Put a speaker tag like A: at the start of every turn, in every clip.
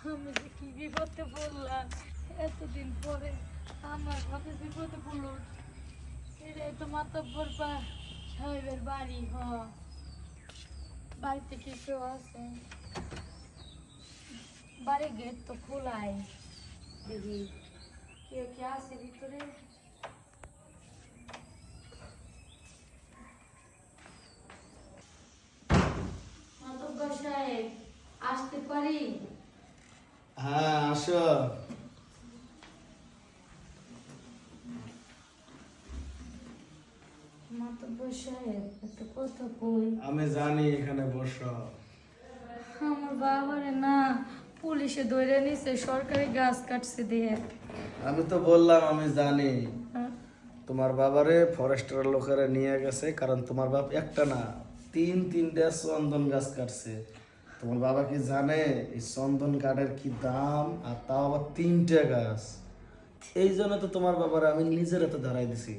A: আমি যে কি বিপদে পড়লাম এতদিন পরে আমার কাছে বিপদে পড়লো। এটাই তো মাতব্বর সাহেবের বাড়ি। বাড়িতে কি কেউ আছে? বাড়ির গেট তো খোলাই, দেখি কেউ কি আছে ভিতরে। মাতব্বর সাহেব, আসতে পারি?
B: হ্যাঁ, আসো।
A: মাতব্বর সাহেব, একটা কথা কই।
B: আমি জানি, এখানে বসো।
A: আমার বাবারে না পুলিশে ধরে নিছে, সরকারি গাছ কাটছে দিয়ে।
B: আমি তো বললাম আমি জানি।
A: হ্যাঁ,
B: তোমার বাবারে ফরেস্টের লোকেরা নিয়ে গেছে, কারণ তোমার বাপ একটা না তিনটা চন্দন গাছ কাটছে। তোমার বাবা কি জানে এই চন্দন কাঠের কি দাম, আর তাও আবার 3টে গাছ। এই জন্য তো তোমার বাবার আমি নিজের হাতে ধরাই দিছি।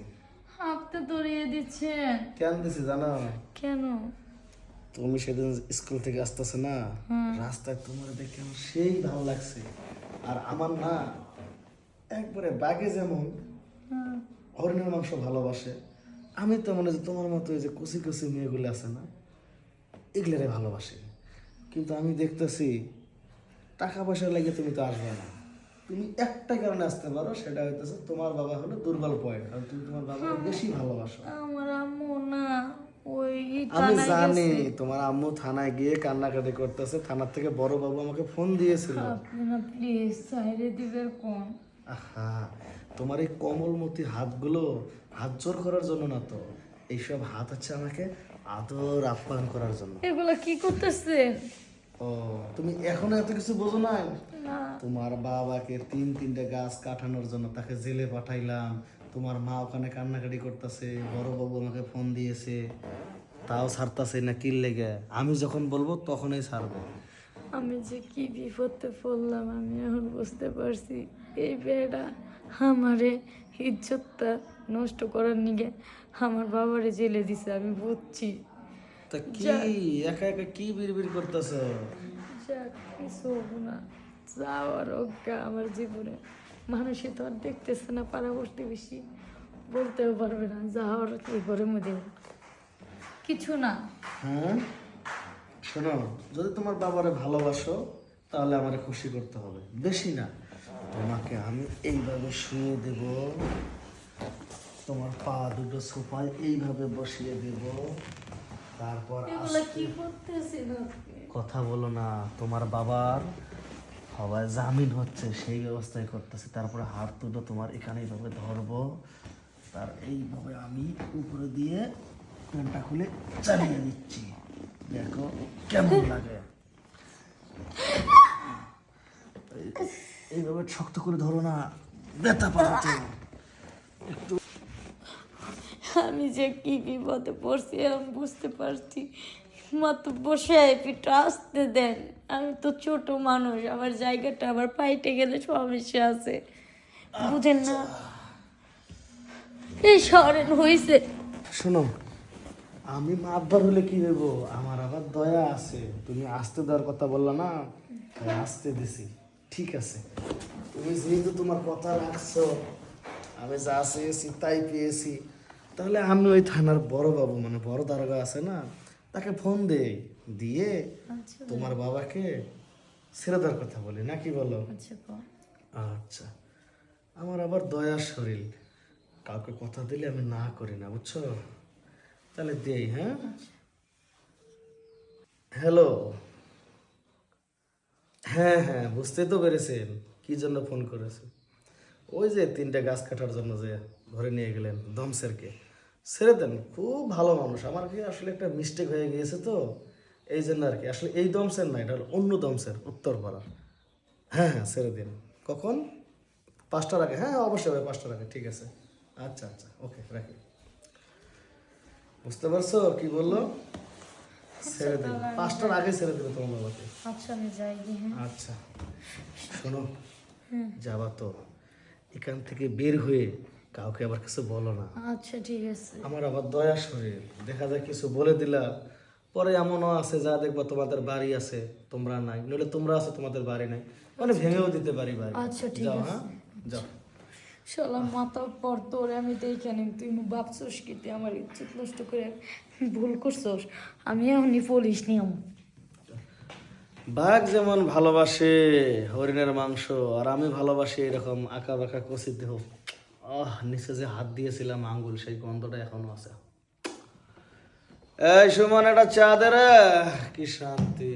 A: আপনি ধরিয়ে দিচ্ছেন
B: কেন দিছি জানো?
A: কেন?
B: তুমি সেদিন স্কুল থেকে আসতেছে না, রাস্তায় তোমার দেখে আমার সেই ভালো লাগছে। আর আমার না একবারে বাঘে যেমন
A: হ্যাঁ,
B: হরিণের মাংস ভালোবাসে, আমি তো মনে যে তোমার মতো এই যে কচি কচি মেয়েগুলো আছে না, এগুলারে ভালোবাসে। কিন্তু আমি দেখতেছি টাকা পয়সা লাগে তুমি তো আসবে না। তুমি একটা কারণে আসতে পারো, সেটা হইতেছে তোমার বাবা হলো দুর্বল পয়েন্ট, কারণ তুমি তোমার বাবাকে বেশি ভালোবাসো।
A: আমার আম্মু না ওই
B: আমি
A: থানায়
B: জানি
A: গেছে।
B: তোমার আম্মু থানায় গিয়ে কান্নাকাটি করতেছে। থানার থেকে বড় বাবু আমাকে ফোন দিয়েছিল।
A: আপনি না প্লিজ সাইডে দিবেন কোন।
B: আহা, তোমার এই কোমলমতি হাতগুলো হাত জোর করার জন্য না তো, এইসব হাত হচ্ছে আমাকে আদর আপ্যায়ন করার জন্য।
A: এগুলো কি করতেছেন?
B: ও, তুমি এখনো এত কিছু বোঝো নাই?
A: না,
B: তোমার বাবাকে তিনটে গাছ কাটানোর জন্য তাকে জেলে পাঠাইলাম। তোমার মা ওখানে কান্নাকাটি করতেছে, বড় বাবু আমাকে ফোন দিয়েছে, তাও ছাড়তাছে না। কি লেগে? আমি যখন বলবো তখনই ছাড়বে।
A: আমি যে কি বিপদে পড়লাম আমি এখন বুঝতে পারছি। এই বেড়া আমারে ইজ্জতটা নষ্ট করার নিগে আমার বাবারে জেলে দিছে, আমি বুঝছি।
B: তা কি একা একা কি বিড়বিড় করতেছ?
A: যাক, কিছু হবো না, যাওয়ার অজ্ঞা আমার জীবনে। মানুষে তো আর দেখতেছে না, পাড়া প্রতিবেশী বলতেও পারবে না যাওয়ার এই ঘরের মধ্যে কিছু না।
B: হ্যাঁ, শোনো, যদি তোমার বাবারে ভালোবাসো তাহলে আমারে খুশি করতে হবে, বেশি না। তোমাকে আমি এইভাবে শুয়ে দেব, তোমার পা দুটো সোফায় এইভাবে বসিয়ে দেব, তারপর
A: এগুলা কি করতেছেন আপনি?
B: কথা বলো না। তোমার বাবার হওয়ায় জামিন হচ্ছে সেই ব্যবস্থাই করতেছি। তারপরে হাত দুটো তোমার এখানে এইভাবে ধরবো, তার এইভাবে আমি উপরে দিয়ে প্যান্টটা খুলে চালিয়ে দিচ্ছি। দেখো কেমন লাগে। এইভাবে শক্ত করে ধরো না, ব্যথা পাবে তো।
A: আমি যে কি বিপদে পড়ছি আমি বুঝতে পারছি। মাত্র বসে একটু আসতে দেন, আমি তো ছোট মানুষ, আমার জায়গাটা আবার পাইতে গেলে সমস্যা আছে, বুঝেন না? এই সরেন হয়েছে।
B: শোনো, আমি মাতবার হলে কি দেবো, আমার আবার দয়া আছে। তুমি আসতে দেওয়ার কথা বললা না, তাই আসতে দিছি। ঠিক আছে, তুমি যেহেতু তোমার কথা রাখছো, আমি যা চেয়েছি তাই পেয়েছি, তাহলে আমি ওই থানার বড় বাবু মানে বড় দারোগা আছে না, তাকে ফোন দেই, দিয়ে
A: আচ্ছা
B: তোমার বাবাকে ছেড়ে দেওয়ার কথা বলি, নাকি বলো?
A: আচ্ছা কর।
B: আচ্ছা, আমার আবার দয়ার শরীর, কাউকে কথা দিলে আমি না করি না, বুঝছো? তাহলে দেই। হ্যাঁ, হ্যালো। হ্যাঁ হ্যাঁ, বুঝতেই তো পেরেছেন কি জন্য ফোন করেছে। ওই যে 3টে গাছ কাটার জন্য যে ধরে নিয়ে গেলেন দমসেরকে, ছেড়ে দেন। খুব ভালো মানুষ। আমার কি আসলে একটা মিস্টেক হয়ে গিয়েছে তো, এই জন্য আর কি। আসলে এই দমসের না, এটা হলো অন্য দমসের, উত্তরপাড়ার। হ্যাঁ হ্যাঁ, ছেড়ে দিন। কখন? 5টার আগে? হ্যাঁ অবশ্যই ভাই, 5টার আগে। ঠিক আছে, আচ্ছা আচ্ছা, ওকে, রাখি। বুঝতে পারছো কি বললো? ছেড়ে দিন, 5টার আগে ছেড়ে দেবে তোমার বাবাকে।
A: আচ্ছা আমি যাই গে, হ্যাঁ।
B: আচ্ছা, শোনো, যাবা তো এখান থেকে বের হয়ে কাউকে আবার কিছু বলো না।
A: আচ্ছা ঠিক আছে।
B: আমার আবার দয়া শরীর, দেখা যায় কিছু বলে দিলা পরে এমনও আছে যা দেখবো তোমাদের বাড়ি আছে তোমরা নাই, নইলে তোমরা আছে তোমাদের বাড়ি নাই, মানে ভেঙেও দিতে পারি বাড়ি।
A: আচ্ছা ঠিক
B: যাও,
A: আছে।
B: হ্যাঁ যাও।
A: শালা মাথার পর তোরে আমি দেখে নিম, তুই ভাবছস কি তুই আমার ইজ্জত নষ্ট করে ভুল করছস? আমি এখনই পুলিশ নিয়ম।
B: বাঘ যেমন ভালোবাসে হরিণের মাংস, আর আমি ভালোবাসি এরকম আঁকা বাঁকা কচি দেহ। নিচে যে হাত দিয়েছিলাম আঙ্গুল, সেই গন্ধটা এখনো আছে। এই সুমন, একটা চা দে রে, কি শান্তি।